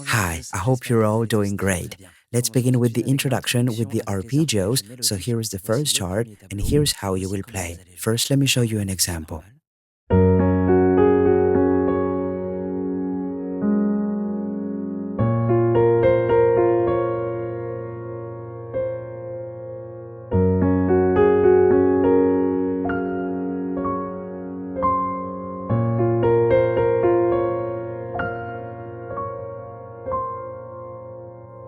Hi, I hope you're all doing great. Let's begin with the introduction with the arpeggios. So here is the first chart and here's how you will play. First, let me show you an example.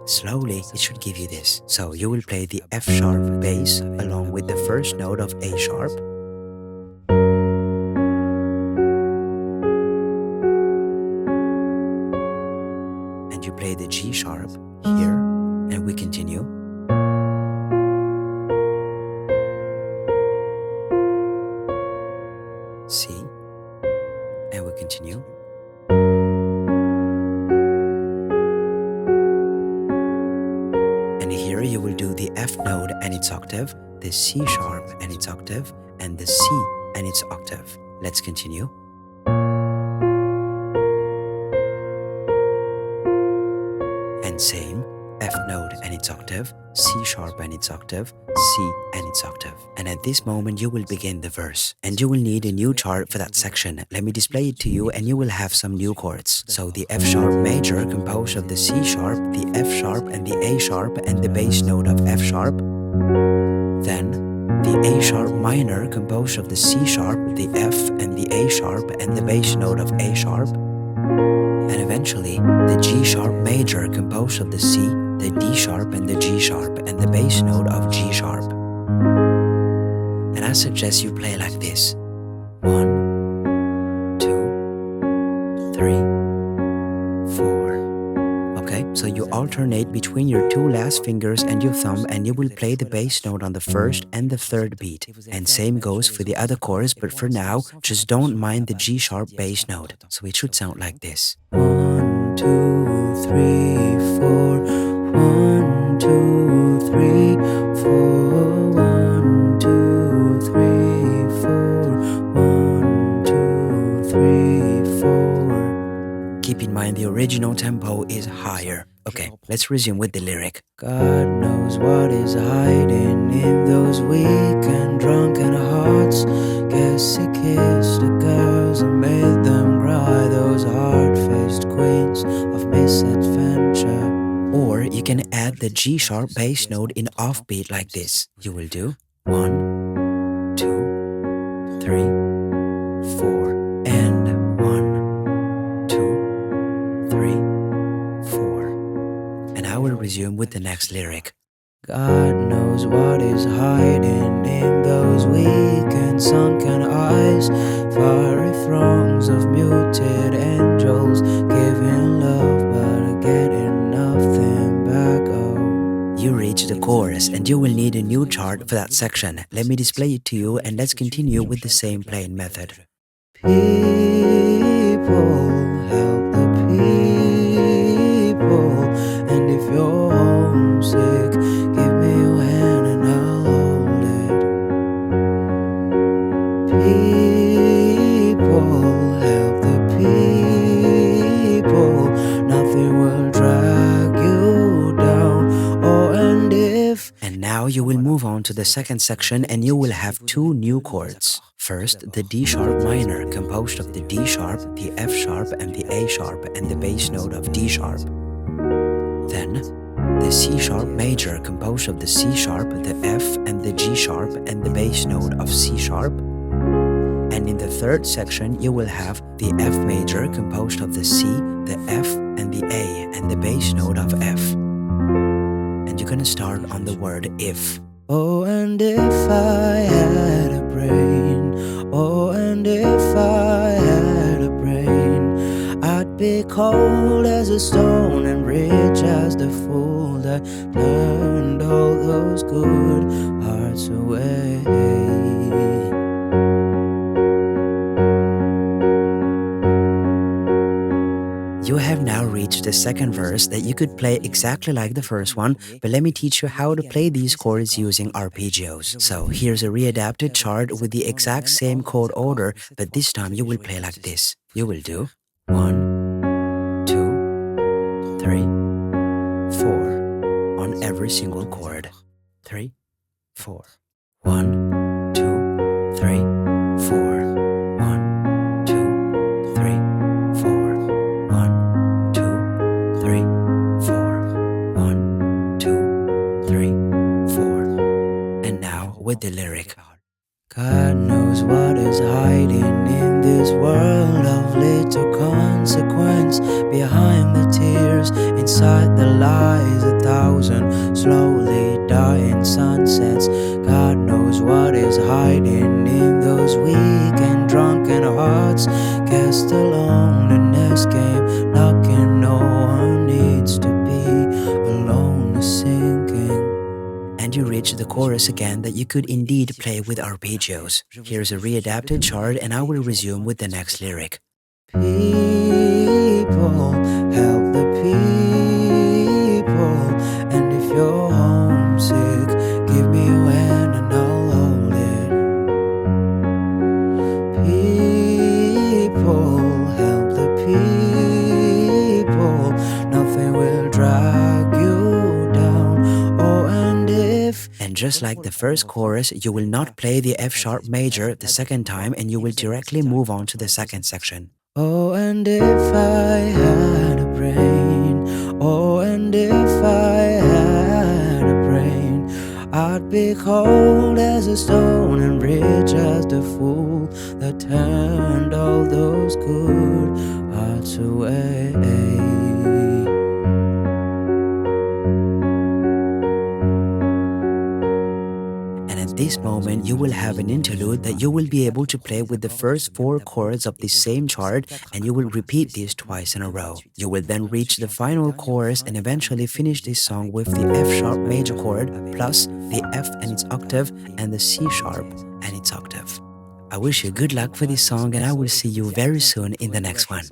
Slowly, it should give you this. So you will play the F sharp bass along with the first note of A sharp. And you play the G sharp here, and we continue. C, and we continue. And here you will do the F note and its octave, the C sharp and its octave, and the C and its octave. Let's continue. And same, F note and its octave, C sharp and its octave, C and its octave. And at this moment you will begin the verse. And you will need a new chart for that section. Let me display it to you and you will have some new chords. So the F sharp major composed of the C sharp, the F sharp and the A sharp and the bass note of F sharp. Then the A sharp minor composed of the C sharp, the F and the A sharp and the bass note of A sharp. And eventually, the G sharp major composed of the C, the D sharp and the G sharp and the bass note of G sharp. And I suggest you play like this. 1, 2, 3, 4. Okay, so you alternate between your two last fingers and your thumb and you will play the bass note on the first and the third beat. And same goes for the other chords, but for now, just don't mind the G sharp bass note. So it should sound like this. 1, 2, 3, 4. 1, 2, 3, 4. 1, 2, 3, 4. 1, 2, 3, 4. Keep in mind the original tempo is higher. Okay, let's resume with the lyric. God knows what is hiding in those weak and drunken hearts. Guess he kissed the girls and made them cry, those hard-faced queens of misadventure. Or you can add the G sharp bass note in offbeat like this. You will do 1, 2, 3, 4, and 1, 2, 3, 4. And I will resume with the next lyric. God knows what is hiding in those weak and sunken eyes, fiery throngs of muted angels giving love but getting nothing back. Oh. You reach the chorus and you will need a new chart for that section. Let me display it to you and let's continue with the same playing method. People, help the people, and if you're homesick, give me your hand and I'll hold it. People, help the people, nothing will drag you down. Oh, and if... And now you will move on to the second section and you will have two new chords. First, the D sharp minor composed of the D sharp, the F sharp and the A sharp and the bass note of D sharp. Then, the C sharp major composed of the C sharp, the F and the G sharp and the bass note of C sharp. And in the third section, you will have the F major composed of the C, the F and the A and the bass note of F. And you're gonna start on the word if. Oh, and if I had a brain, oh, and if I had a brain, I'd be cold as a stone and rich as the fool that turned all those good hearts away. You have now reached the second verse that you could play exactly like the first one, but let me teach you how to play these chords using arpeggios. So here's a readapted chart with the exact same chord order, but this time you will play like this. You will do 1, 2, 3, 3, 4 on every single chord. 3, 4. 1, 2, 3, 4. 1, 2, 3, 4. 1, 2, 3, 4. 1, 2, 3, 4. And now with the lyric. God knows what is hiding in this world of little consequence. Behind the tears, inside the lies, 1,000 slowly dying sunsets. God knows what is hiding in those weak and drunken hearts. Cast alone in this game, knocking, no one needs to be alone, sinking. And you reach the chorus again that you could indeed play with arpeggios. Here's a readapted chart and I will resume with the next lyric. People, help the people, and if you're homesick, give me your hand and I'll hold it. People, help the people, nothing will drag you down. Oh, and just like the first chorus, you will not play the F sharp major the second time and you will directly move on to the second section. Oh, and if I had a brain, oh, and if I had a brain, I'd be cold as a stone and rich as the fool that turned all those good hearts away. At this moment, you will have an interlude that you will be able to play with the first 4 chords of the same chart, and you will repeat this twice in a row. You will then reach the final chorus and eventually finish this song with the F sharp major chord plus the F and its octave and the C sharp and its octave. I wish you good luck for this song and I will see you very soon in the next one.